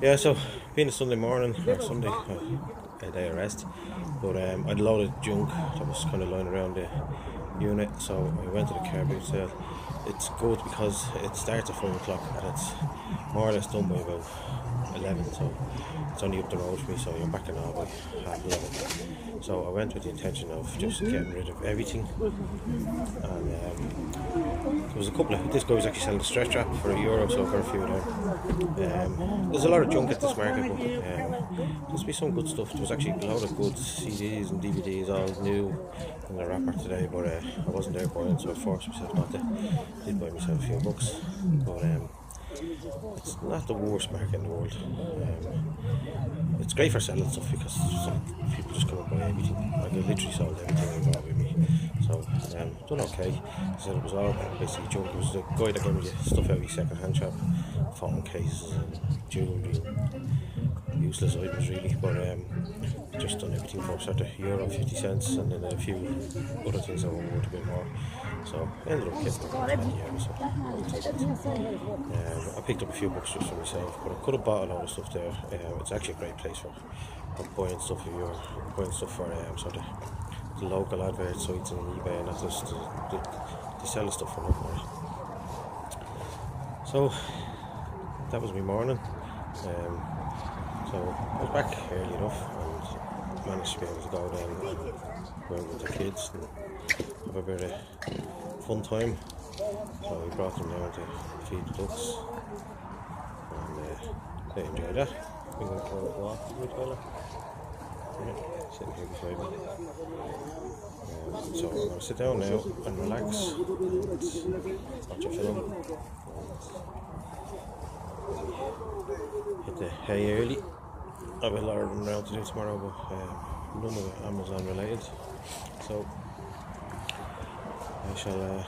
Yeah, so being a Sunday morning or Sunday, a day of rest, but I'd loaded junk that was kind of lying around the unit, so I went to the car boot sale. It's good because it starts at 5 o'clock and it's more or less done by about 11, so it's only up the road for me, so you're back in all by half 11. So I went with the intention of just getting rid of everything, and there was a couple of, this guy was actually selling a stretch wrap for €1, so I got a few of them. There's a lot of junk at this market, but there's be some good stuff. There was actually a lot of good CDs and DVDs, all new in the wrapper today, but I wasn't there buying, so I forced myself not to. Did buy myself a few books, but it's not the worst market in the world. It's great for selling stuff because people just come and buy everything. Like I literally sold everything I brought with me. So done okay. So it was all basically junk. It was the guy that gave me the stuff out of his second hand shop, phone cases and jewellery and useless items really. But just done everything for sort of €1.50, and then a few other things that were worth a bit more. So I ended up getting about €20, so it wasn't too bad. I picked up a few books just for myself, but I could have bought a lot of stuff there. It's actually a great place for buying stuff if you're buying stuff for sort of the local advert sites and eBay, and not just they sell the stuff for nothing. So that was my morning. So I was back early enough and managed to be able to go down and go out with the kids and have a bit of fun time. So we brought them down to feed the ducks, and they enjoyed that. We went for a walk with the fella. Yeah, sitting here beside me. So I'm going to sit down now and relax and watch a film. Hit the hay early. I have a lot of them around to do tomorrow, but none of it Amazon related. So I shall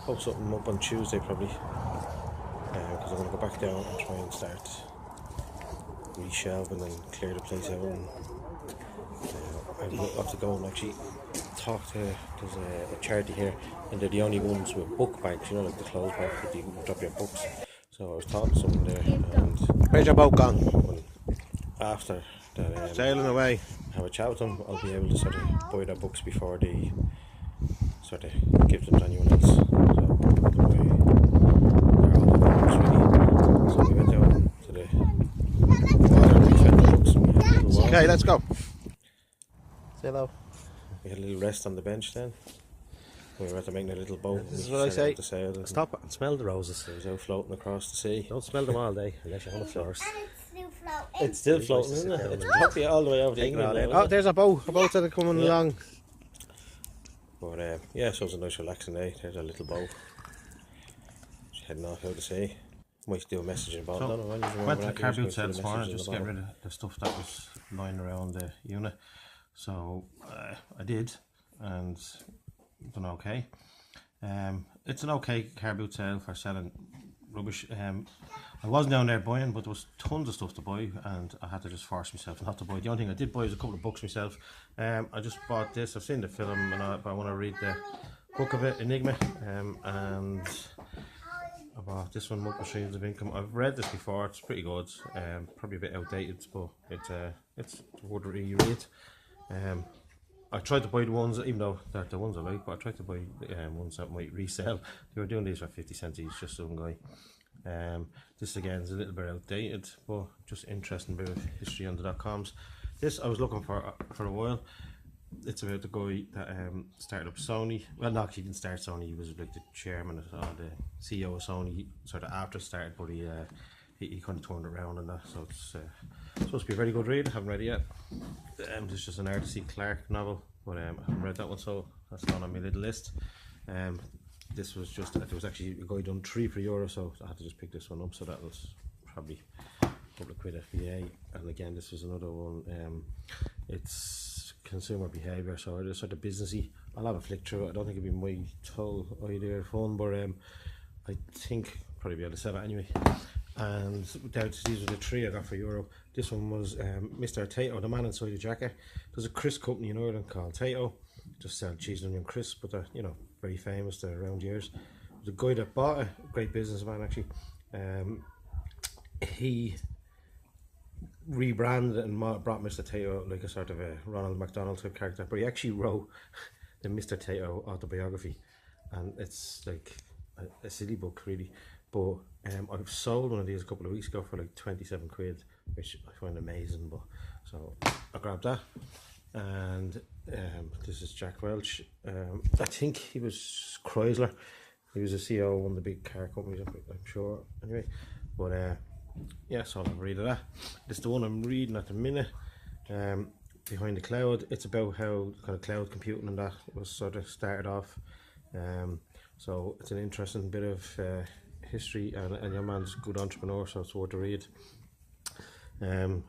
post something up on Tuesday probably, because I'm going to go back down and try and start reshelving and clear the place out. And I have to go and actually talk to, there's a charity here, and they're the only ones with book bags, you know, like the clothes bag that you can drop your books. So I was talking to someone there, and where's your boat gone? After that, Sailing away. have a chat with them, I'll be able to sort of buy their books before they sort of give them to anyone else. So they're all the books really. So we went down to the water and we fed the books. And we had a little walk. Okay, let's go. Say hello. We had a little rest on the bench then. We were at to making a little boat. This is what I say. To sail, and Stop and smell the roses. it was out floating across the sea. Don't smell them all day unless you're on the floors. It's still floating, isn't it? It's probably all the way over to England now, Oh, there's a boat. A boat that are coming along. But yeah, so it was a nice relaxing day. There's a little boat. Just heading off out to sea. Might do a message about it. Went to the car boot sale this morning just to get rid of the stuff that was lying around the unit. So I did, and done okay. It's an okay car boot sale for selling rubbish. I wasn't down there buying, but there was tons of stuff to buy, and I had to just force myself not to buy. The only thing I did buy was a couple of books myself. I just bought this. I've seen the film, but I want to read the book of it, Enigma, and I bought this one, Multiple Streams of Income. I've read this before. It's pretty good. Probably a bit outdated, but it's worth a reread. I tried to buy the ones, even though they're the ones I like, but I tried to buy ones that might resell. They were doing these for 50 cents each, just some guy. This again is a little bit outdated, but just interesting bit of history on the .coms. This I was looking for a while. It's about the guy that started up Sony. Well, no, actually he didn't start Sony. He was like the chairman or the CEO of Sony sort of after it started, but he kind of turned it around and that. So it's supposed to be a very good read. I haven't read it yet. This is just an Arthur C. Clarke novel, but I haven't read that one, so that's not on my little list. This was just, there was actually a guy done 3 for €1, so I had to just pick this one up. So that was probably a couple of quid FBA. And again, this was another one. It's consumer behaviour, so it's sort of businessy. I'll have a flick through it. I don't think it'd be my total idea of fun, but I think probably be able to sell it anyway. And these were the 3 I got for €1. This one was Mr. Tato, the man inside the jacket. There's a crisp company in Ireland called Tato, just sell cheese and onion crisps, but they're, you know, very famous. They're around years. The guy that bought it, great businessman actually. he rebranded and brought Mr. Tato like a sort of a Ronald McDonald type character, but he actually wrote the Mr. Tato autobiography, and it's like a silly book really. But I've sold one of these a couple of weeks ago for like 27 quid, which I find amazing. But so I grabbed that, and this is Jack Welch. I think he was Chrysler. He was a CEO of one of the big car companies, I'm sure. Anyway, but yeah, so I'll read of that. This is the one I'm reading at the minute. Behind the Cloud. It's about how kind of cloud computing and that was sort of started off. So it's an interesting bit of history, and your man's a good entrepreneur, so it's worth to read.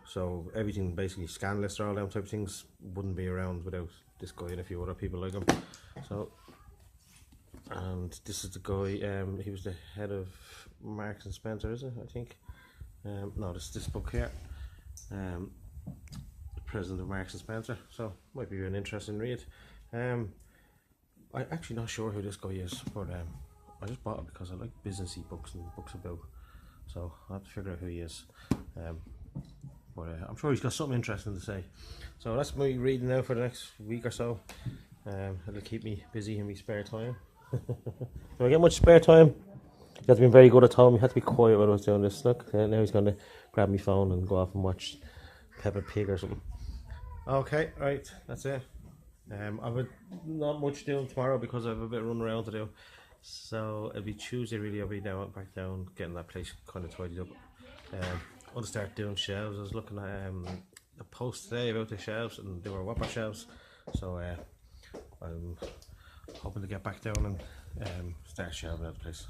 So everything basically Scanlist or all them type of things wouldn't be around without this guy and a few other people like him. So, and this is the guy. He was the head of Marks and Spencer, is it? I think. No, this book here. President of Marks and Spencer. So might be an interesting read. I'm actually not sure who this guy is, but I just bought it because I like businessy books and books about. So I have to figure out who he is. But I'm sure he's got something interesting to say. So that's my reading now for the next week or so. It'll keep me busy in my spare time. Do I get much spare time? He has been very good at home. He had to be quiet when I was doing this. Look, now he's going to grab my phone and go off and watch Peppa Pig or something. Okay, right, that's it. I've not much doing tomorrow because I have a bit of run around to do. So it'll be Tuesday really. I'll be back down, getting that place kind of tidied up. I want to start doing shelves. I was looking at a post today about the shelves, and they were Whopper shelves. So I'm hoping to get back down and start shelving out the place.